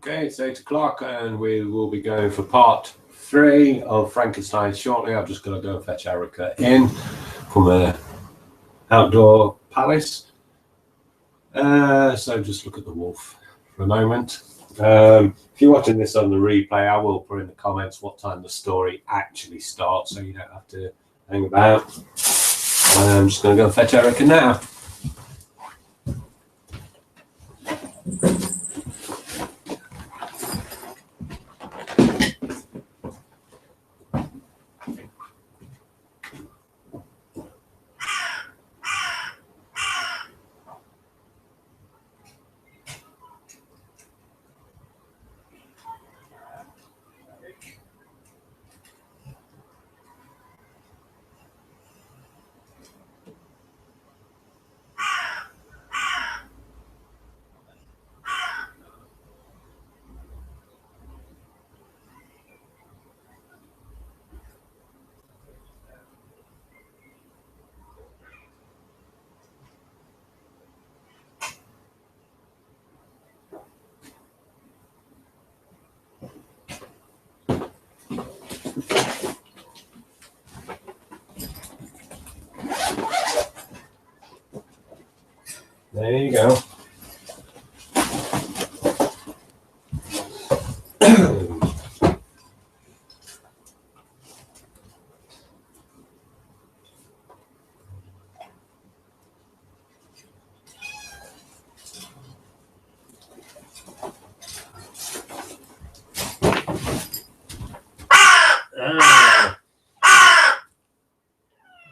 Okay, it's 8 o'clock and we will be going for part 3 of Frankenstein shortly. I'm just going to go and fetch Erica in from the outdoor palace. So just look at the wolf for a moment. If you're watching this on the replay, I will put in the comments what time the story actually starts so you don't have to hang about. I'm just going to go and fetch Erica now. There you go.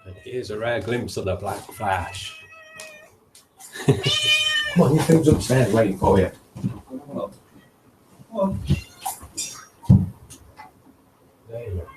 And here's a rare glimpse of the Black Flash. Come on, your food's upstairs waiting for you. Come on. There you go.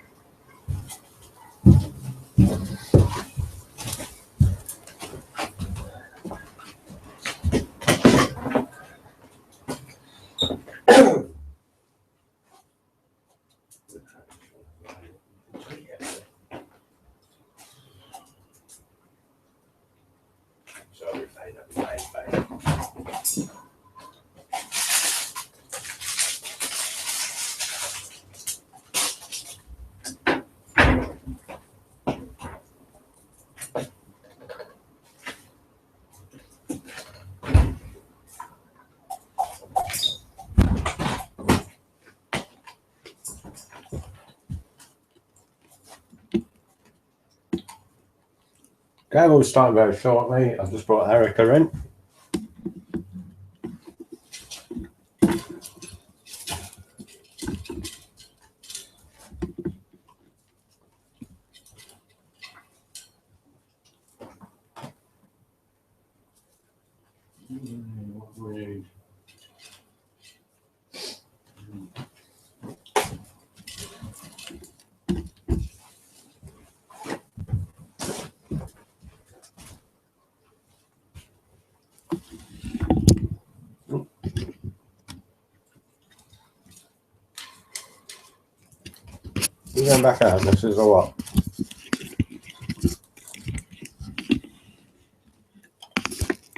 Sorry, fine. Okay, we'll start very shortly. I've just brought Erica in. You going back out? This is a lot.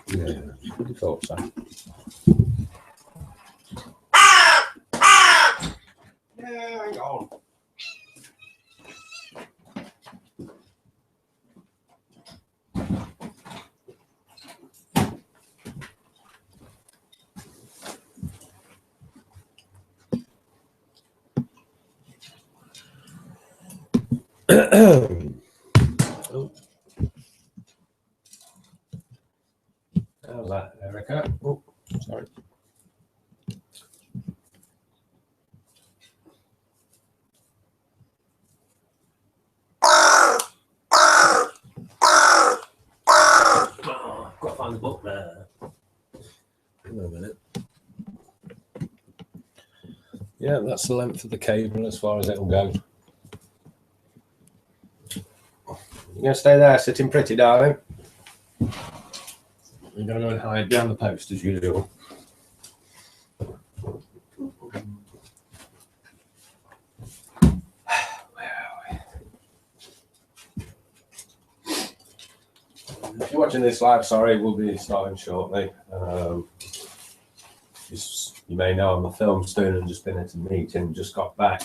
Yeah, I thought so. Yeah, hang on. Oh. How's that, Erica? Oh, sorry. Oh, I've got to find the book there. Hang on a minute. Yeah, that's the length of the cable as far as it'll go. You're going to stay there sitting pretty, darling? You're going to go and hide down the post as usual. If you're watching this live, sorry, we'll be starting shortly. Just You may know I'm a film student and just been at a meeting, just got back.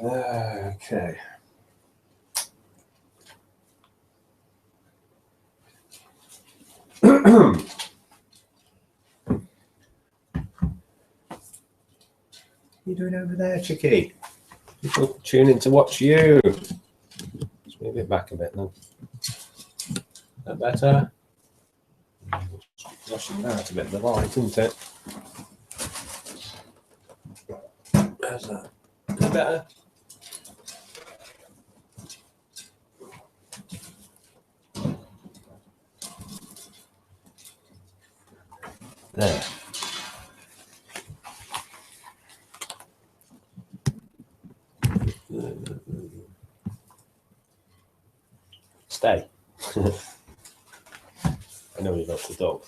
Okay. What are you doing over there, Chicky? People tuning to watch you. Let's move it back a bit then. Is that better? Washing out a bit of the light, isn't it? How's that? Is that better? There. Stay. I know you got the dog.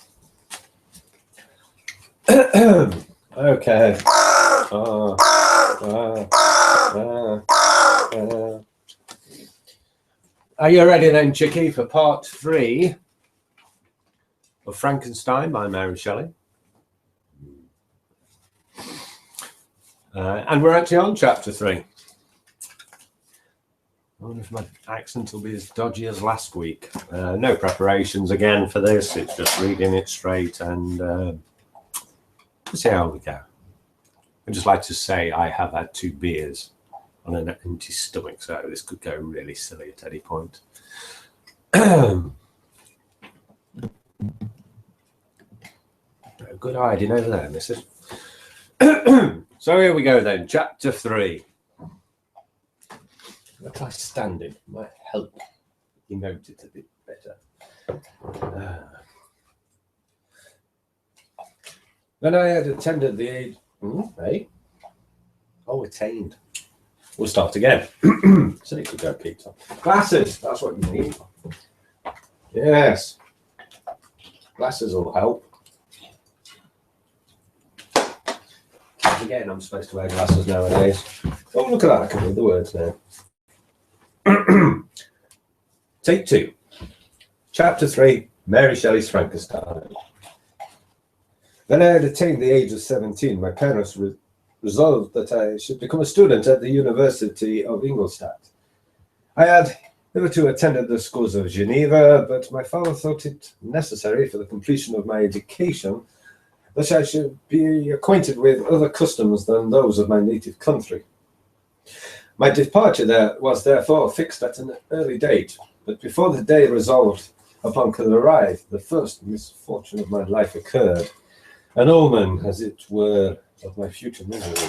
Okay. Are you ready then, Chicky, for part 3 of Frankenstein by Mary Shelley? And we're actually on chapter 3. I wonder if my accent will be as dodgy as last week. No preparations again for this. It's just reading it straight and we'll see how we go. I'd just like to say I have had 2 beers on an empty stomach, so this could go really silly at any point. Good hiding over there, missus. So here we go then, chapter 3. I'll try standing, might help emote it a bit better. When I had attended the age... hey? Oh, attained. We'll start again. So it could go, Peter. Glasses, that's what you need. Yes. Glasses will help. Again, I'm supposed to wear glasses nowadays. Oh, look at that, I can read the words now. Take 2. Chapter 3, Mary Shelley's Frankenstein. When I had attained the age of 17, my parents resolved that I should become a student at the University of Ingolstadt. I had hitherto attended the schools of Geneva, but my father thought it necessary for the completion of my education that I should be acquainted with other customs than those of my native country. My departure there was therefore fixed at an early date, but before the day resolved upon could arrive, the first misfortune of my life occurred, an omen, as it were, of my future misery.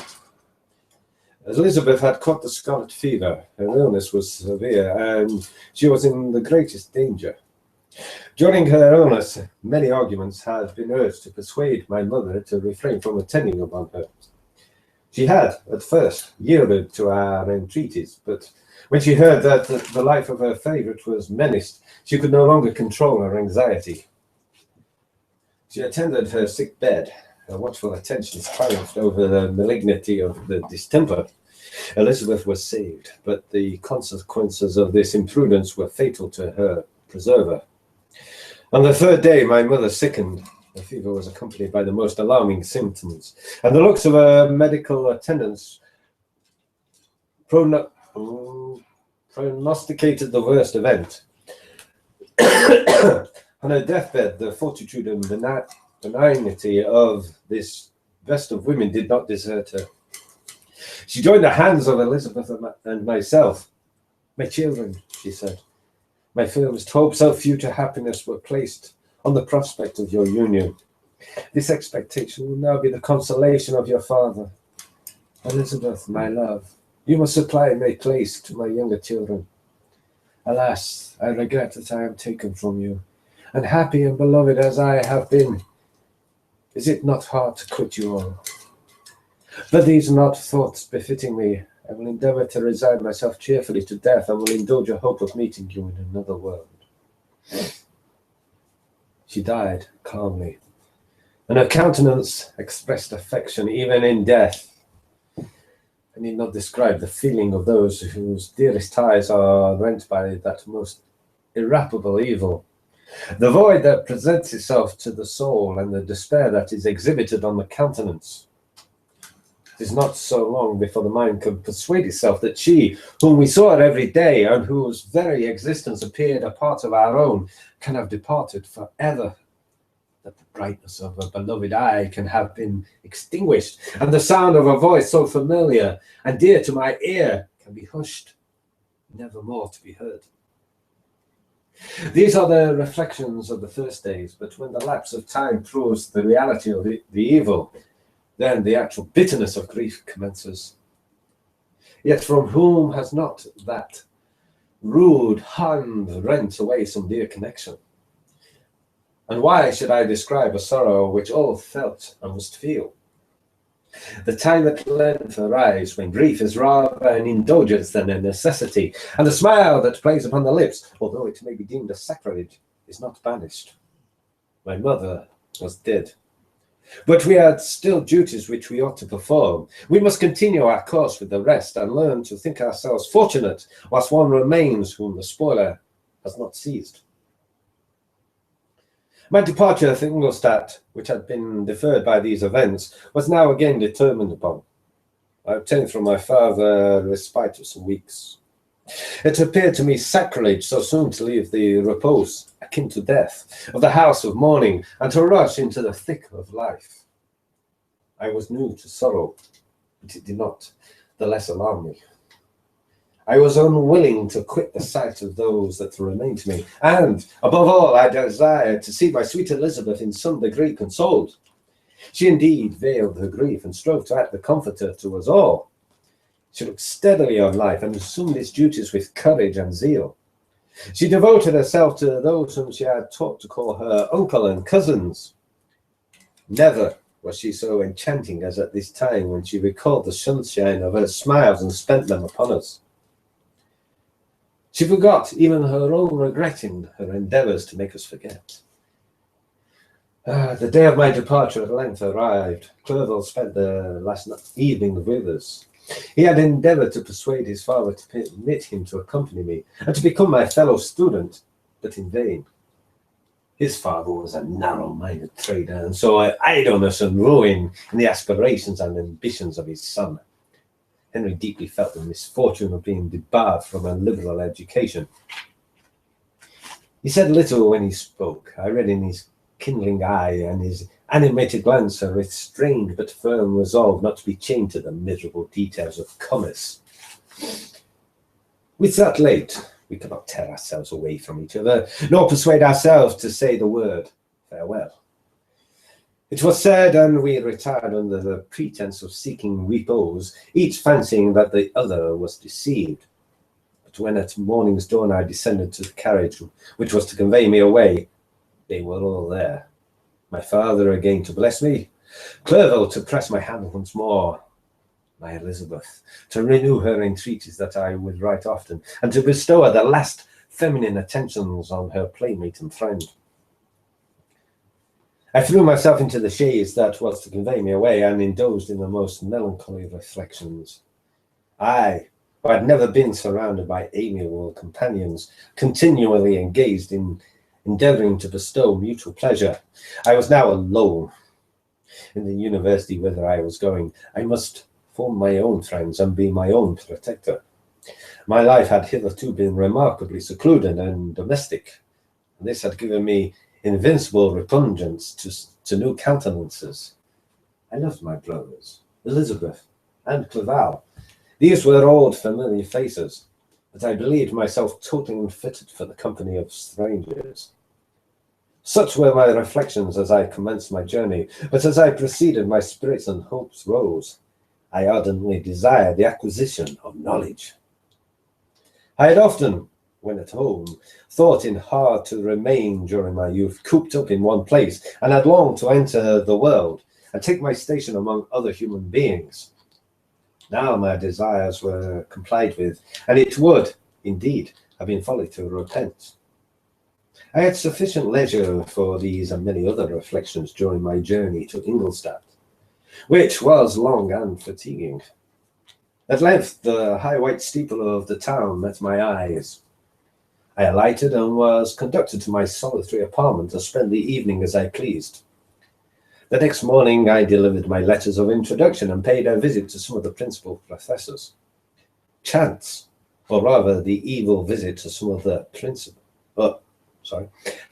As Elizabeth had caught the scarlet fever, her illness was severe, and she was in the greatest danger. During her illness, many arguments had been urged to persuade my mother to refrain from attending upon her. She had, at first, yielded to our entreaties, but when she heard that the life of her favourite was menaced, she could no longer control her anxiety. She attended her sick bed. Her watchful attentions triumphed over the malignity of the distemper. Elizabeth was saved, but the consequences of this imprudence were fatal to her preserver. On the 3rd day, my mother sickened. The fever was accompanied by the most alarming symptoms, and the looks of her medical attendants prognosticated the worst event. On her deathbed, the fortitude and benignity of this best of women did not desert her. She joined the hands of Elizabeth and myself. My children, she said, my firmest hopes of future happiness were placed on the prospect of your union. This expectation will now be the consolation of your father. Elizabeth, my love, you must supply and make place to my younger children. Alas, I regret that I am taken from you, and happy and beloved as I have been, is it not hard to quit you all? But these are not thoughts befitting me. I will endeavour to resign myself cheerfully to death, and will indulge a hope of meeting you in another world. She died calmly, and her countenance expressed affection even in death. I need not describe the feeling of those whose dearest ties are rent by that most irreparable evil. The void that presents itself to the soul and the despair that is exhibited on the countenance. It is not so long before the mind could persuade itself that she, whom we saw every day and whose very existence appeared a part of our own, can have departed forever, that the brightness of a beloved eye can have been extinguished, and the sound of a voice so familiar and dear to my ear can be hushed, never more to be heard. These are the reflections of the first days, but when the lapse of time proves the reality of the evil, then the actual bitterness of grief commences. Yet from whom has not that rude hand rent away some dear connection? And why should I describe a sorrow which all felt and must feel? The time at length arrives when grief is rather an indulgence than a necessity, and the smile that plays upon the lips, although it may be deemed a sacrilege, is not banished. My mother was dead, but we had still duties which we ought to perform. We must continue our course with the rest and learn to think ourselves fortunate whilst one remains whom the spoiler has not seized. My departure for Ingolstadt, which had been deferred by these events, was now again determined upon. I obtained from my father a respite of some weeks. It appeared to me sacrilege so soon to leave the repose, akin to death, of the house of mourning, and to rush into the thick of life. I was new to sorrow, but it did not the less alarm me. I was unwilling to quit the sight of those that remained to me, and, above all, I desired to see my sweet Elizabeth in some degree consoled. She indeed veiled her grief and strove to act the comforter to us all. She looked steadily on life and assumed its duties with courage and zeal. She devoted herself to those whom she had taught to call her uncle and cousins. Never was she so enchanting as at this time, when she recalled the sunshine of her smiles and spent them upon us. She forgot even her own regret in her endeavours to make us forget. The day of my departure at length arrived. Clerval spent the last evening with us. He had endeavoured to persuade his father to permit him to accompany me and to become my fellow student, but in vain. His father was a narrow-minded trader, and saw idleness and ruin in the aspirations and ambitions of his son. Henry deeply felt the misfortune of being debarred from a liberal education. He said little when he spoke. I read in his kindling eye and his animated glance a restrained but firm resolve not to be chained to the miserable details of commerce. We sat late. We could not tear ourselves away from each other, nor persuade ourselves to say the word farewell. It was said, and we retired under the pretense of seeking repose, each fancying that the other was deceived. But when at morning's dawn I descended to the carriage which was to convey me away, they were all there. My father again to bless me, Clerval to press my hand once more, my Elizabeth to renew her entreaties that I would write often, and to bestow her the last feminine attentions on her playmate and friend. I threw myself into the chaise that was to convey me away, and indulged in the most melancholy reflections. I, who had never been surrounded by amiable companions, continually engaged in endeavouring to bestow mutual pleasure. I was now alone. In the university whither I was going, I must form my own friends and be my own protector. My life had hitherto been remarkably secluded and domestic, and this had given me invincible repugnance to new countenances. I loved my brothers, Elizabeth and Clerval. These were old familiar faces, but I believed myself totally unfitted for the company of strangers. Such were my reflections as I commenced my journey, but as I proceeded, my spirits and hopes rose. I ardently desired the acquisition of knowledge. I had often, when at home, thought it hard to remain during my youth cooped up in one place, and had longed to enter the world and take my station among other human beings. Now my desires were complied with, and it would, indeed, have been folly to repent. I had sufficient leisure for these and many other reflections during my journey to Ingolstadt, which was long and fatiguing. At length the high white steeple of the town met my eyes. I alighted and was conducted to my solitary apartment to spend the evening as I pleased. The next morning I delivered my letters of introduction and paid a visit to some of the principal professors. Chance, or rather the evil visit to some of the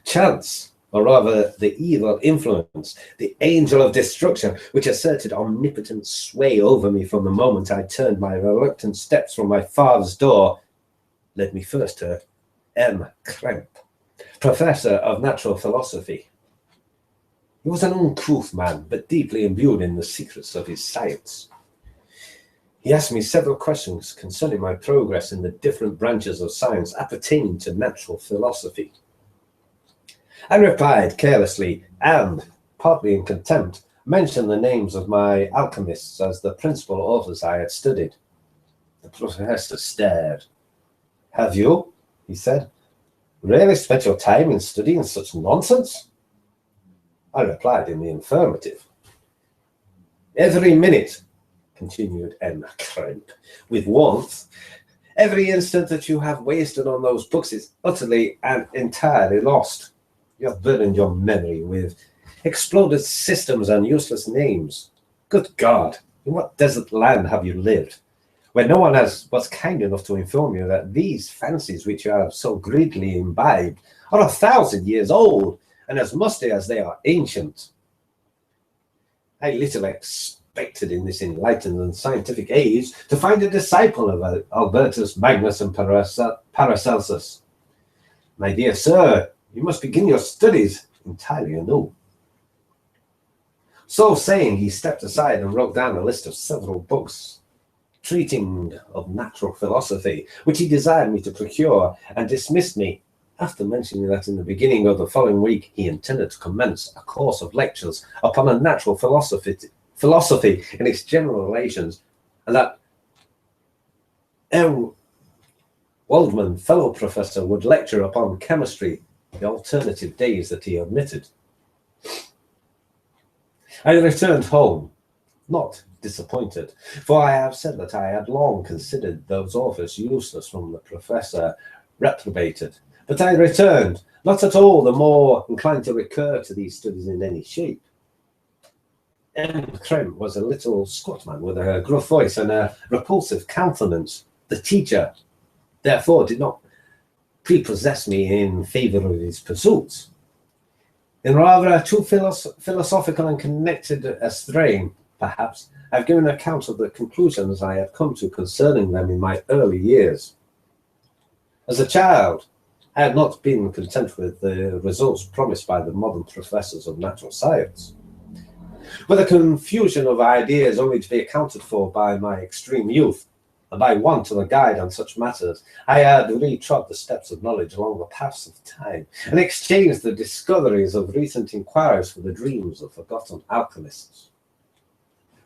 chance, or rather the evil influence, the angel of destruction, which asserted omnipotent sway over me from the moment I turned my reluctant steps from my father's door, led me first to M. Kremp, professor of natural philosophy. He was an uncouth man, but deeply imbued in the secrets of his science. He asked me several questions concerning my progress in the different branches of science appertaining to natural philosophy. I replied carelessly and, partly in contempt, mentioned the names of my alchemists as the principal authors I had studied. The professor stared. "Have you," he said, "really spent your time in studying such nonsense?" I replied in the affirmative. "Every minute," continued M. Kremp, with warmth, "every instant that you have wasted on those books is utterly and entirely lost. You have burdened your memory with exploded systems and useless names. Good God, in what desert land have you lived, where no one was kind enough to inform you that these fancies which you have so greedily imbibed are 1,000 years old, and as musty as they are ancient? I little expected in this enlightened and scientific age to find a disciple of Albertus Magnus and Paracelsus. My dear sir, you must begin your studies entirely anew." So saying, he stepped aside and wrote down a list of several books treating of natural philosophy, which he desired me to procure, and dismissed me, after mentioning that in the beginning of the following week he intended to commence a course of lectures upon a natural philosophy in its general relations, and that M. Waldman, fellow professor, would lecture upon chemistry the alternative days that he omitted. I returned home, not disappointed, for I have said that I had long considered those authors useless whom the professor reprobated. But I returned, not at all the more inclined to recur to these studies in any shape. M. Kremp was a little squat man with a gruff voice and a repulsive countenance. The teacher, therefore, did not prepossess me in favor of his pursuits. In rather a too philosophical and connected a strain, perhaps, I've given account of the conclusions I had come to concerning them in my early years. As a child, I had not been content with the results promised by the modern professors of natural science. With a confusion of ideas only to be accounted for by my extreme youth, and by want of a guide on such matters, I had retrod the steps of knowledge along the paths of time, and exchanged the discoveries of recent inquiries for the dreams of forgotten alchemists.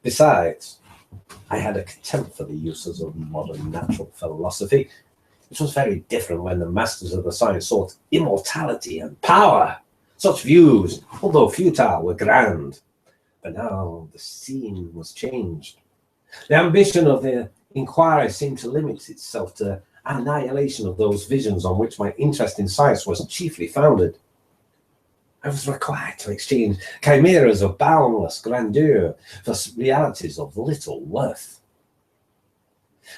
Besides, I had a contempt for the uses of modern natural philosophy. It was very different when the masters of the science sought immortality and power. Such views, although futile, were grand. But now the scene was changed. The ambition of the inquiry seemed to limit itself to annihilation of those visions on which my interest in science was chiefly founded. I was required to exchange chimeras of boundless grandeur for realities of little worth.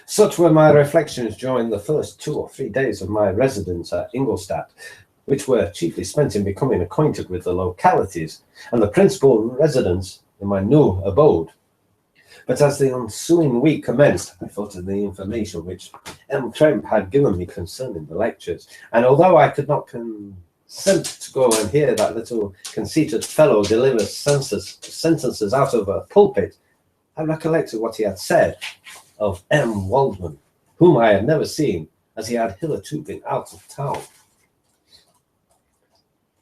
Such were my reflections during the first 2 or 3 days of my residence at Ingolstadt, which were chiefly spent in becoming acquainted with the localities and the principal residents in my new abode. But as the ensuing week commenced, I thought of the information which M. Kremp had given me concerning the lectures, and although I could not consent to go and hear that little conceited fellow deliver sentences out of a pulpit, I recollected what he had said of M. Waldman, whom I had never seen, as he had hitherto been out of town.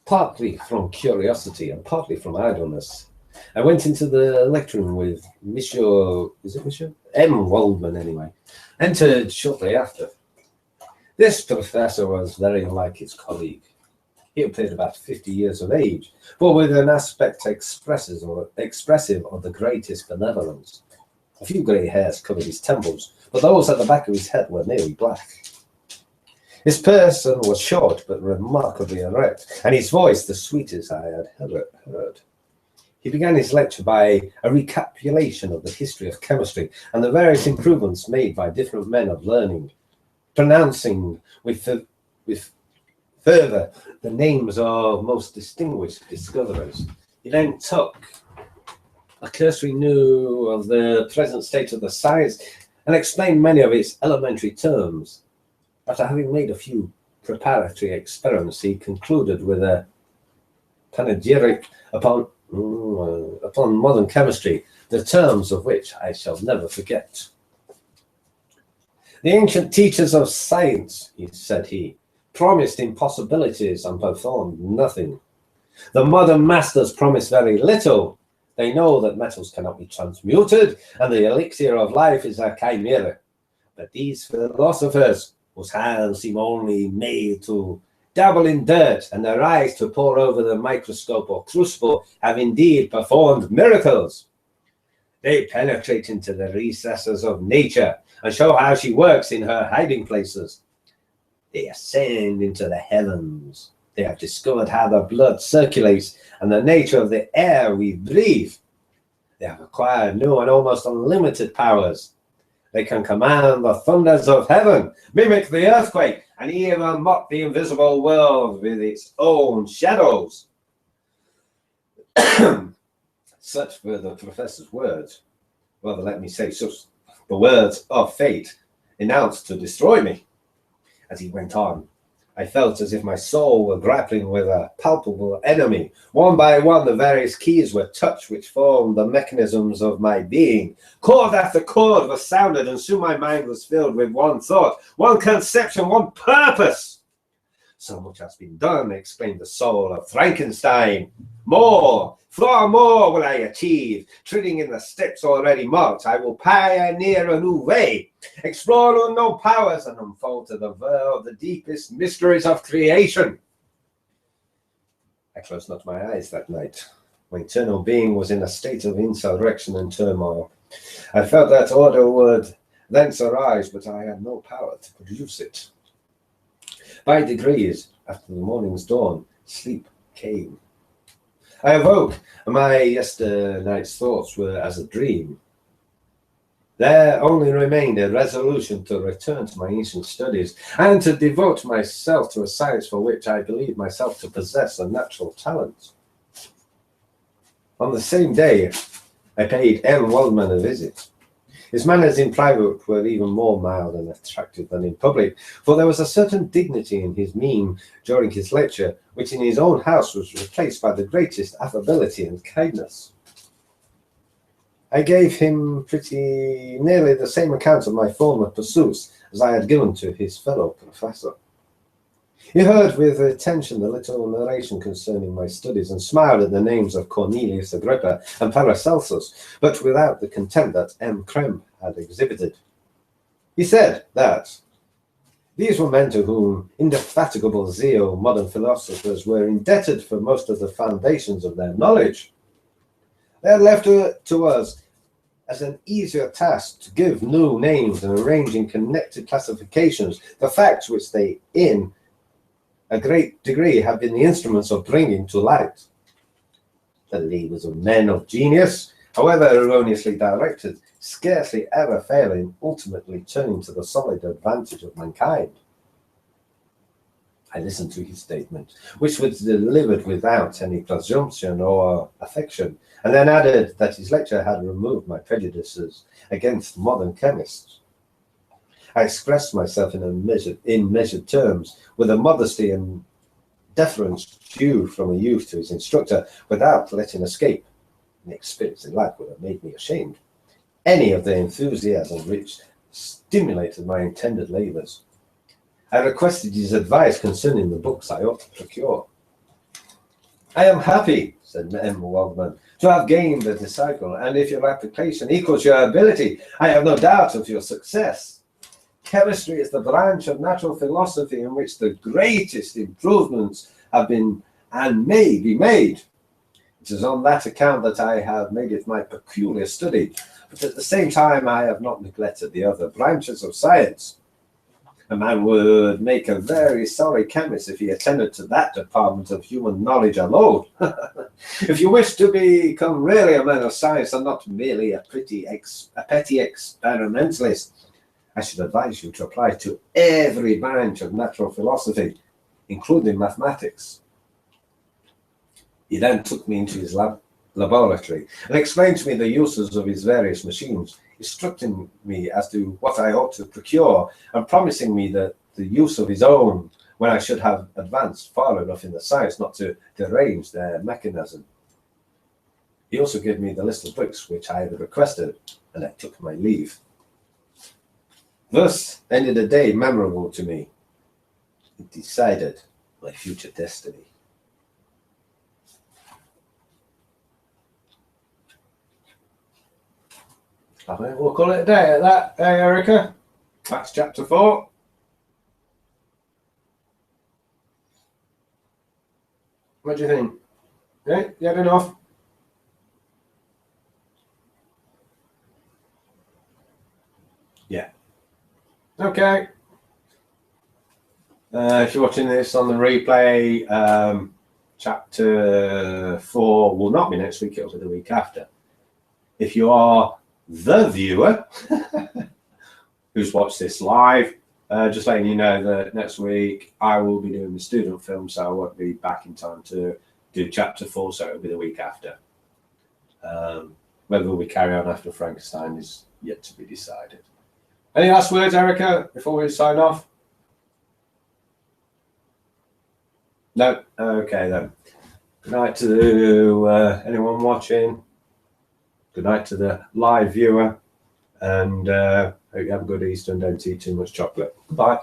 Partly from curiosity and partly from idleness, I went into the lecture-room with Monsieur M. Waldman, anyway, entered shortly after. This professor was very unlike his colleague. He appeared about 50 years of age, but with an aspect expressive of the greatest benevolence. A few grey hairs covered his temples, but those at the back of his head were nearly black. His person was short but remarkably erect, and his voice the sweetest I had ever heard. He began his lecture by a recapitulation of the history of chemistry and the various improvements made by different men of learning, pronouncing with fervour the names of most distinguished discoverers. He then took a cursory view of the present state of the science and explained many of its elementary terms. After having made a few preparatory experiments, he concluded with a panegyric upon modern chemistry, the terms of which I shall never forget. The ancient teachers of science, said he, promised impossibilities and performed nothing. The modern masters promise very little. They know that metals cannot be transmuted, and the elixir of life is a chimera. But these philosophers, whose hands seem only made to dabble in dirt and their eyes to pore over the microscope or crucible, have indeed performed miracles. They penetrate into the recesses of nature and show how she works in her hiding places. They ascend into the heavens. They have discovered how the blood circulates and the nature of the air we breathe. They have acquired new and almost unlimited powers. They can command the thunders of heaven, mimic the earthquake, and even mock the invisible world with its own shadows. Such were the professor's words. Rather, let me say, such the words of fate announced to destroy me. As he went on, I felt as if my soul were grappling with a palpable enemy. One by one, the various keys were touched which formed the mechanisms of my being. Chord after chord was sounded, and soon my mind was filled with one thought, one conception, one purpose. So much has been done, exclaimed the soul of Frankenstein. More, far more will I achieve. Treading in the steps already marked, I will pioneer a new way, explore unknown powers, and unfold to the world the deepest mysteries of creation. I closed not my eyes that night. My internal being was in a state of insurrection and turmoil. I felt that order would thence arise, but I had no power to produce it. By degrees, after the morning's dawn, sleep came. I awoke, and my yesternight's thoughts were as a dream. There only remained a resolution to return to my ancient studies and to devote myself to a science for which I believed myself to possess a natural talent. On the same day, I paid M. Waldman a visit. His manners in private were even more mild and attractive than in public, for there was a certain dignity in his mien during his lecture, which in his own house was replaced by the greatest affability and kindness. I gave him pretty nearly the same account of my former pursuits as I had given to his fellow professor. He heard with attention the little narration concerning my studies and smiled at the names of Cornelius Agrippa and Paracelsus, but without the contempt that M. Kremp had exhibited. He said that these were men to whom indefatigable zeal modern philosophers were indebted for most of the foundations of their knowledge. They had left to us as an easier task to give new names and arrange in connected classifications the facts which they, in a great degree, have been the instruments of bringing to light. The labors of men of genius, however erroneously directed, scarcely ever fail in ultimately turning to the solid advantage of mankind. I listened to his statement, which was delivered without any presumption or affection, and then added that his lecture had removed my prejudices against modern chemists. I expressed myself in measured terms, with a modesty and deference due from a youth to his instructor, without letting escape an experience in life would have made me ashamed any of the enthusiasm which stimulated my intended labors. I requested his advice concerning the books I ought to procure. I am happy, said M. Waldman, to have gained a disciple, and if your application equals your ability, I have no doubt of your success. Chemistry is the branch of natural philosophy in which the greatest improvements have been and may be made. It is on that account that I have made it my peculiar study, but at the same time I have not neglected the other branches of science. A man would make a very sorry chemist if he attended to that department of human knowledge alone. If you wish to become really a man of science and not merely a petty experimentalist, I should advise you to apply to every branch of natural philosophy, including mathematics. He then took me into his laboratory and explained to me the uses of his various machines, instructing me as to what I ought to procure and promising me the use of his own when I should have advanced far enough in the science not to derange their mechanism. He also gave me the list of books which I had requested, and I took my leave. Thus ended a day memorable to me. It decided my future destiny. I think we'll call it a day at that. Hey, Erica. That's chapter 4. What do you think? Yeah, you had enough? Yeah. Okay. If you're watching this on the replay, chapter 4 will not be next week, it'll be the week after. If you are the viewer who's watched this live, just letting you know that next week I will be doing the student film, so I won't be back in time to do chapter 4, so it'll be the week after. Whether we carry on after Frankenstein is yet to be decided. Any last words, Erica, before we sign off? No? Okay then. Good night to anyone watching. Good night to the live viewer, and hope you have a good Easter and don't eat too much chocolate. Bye.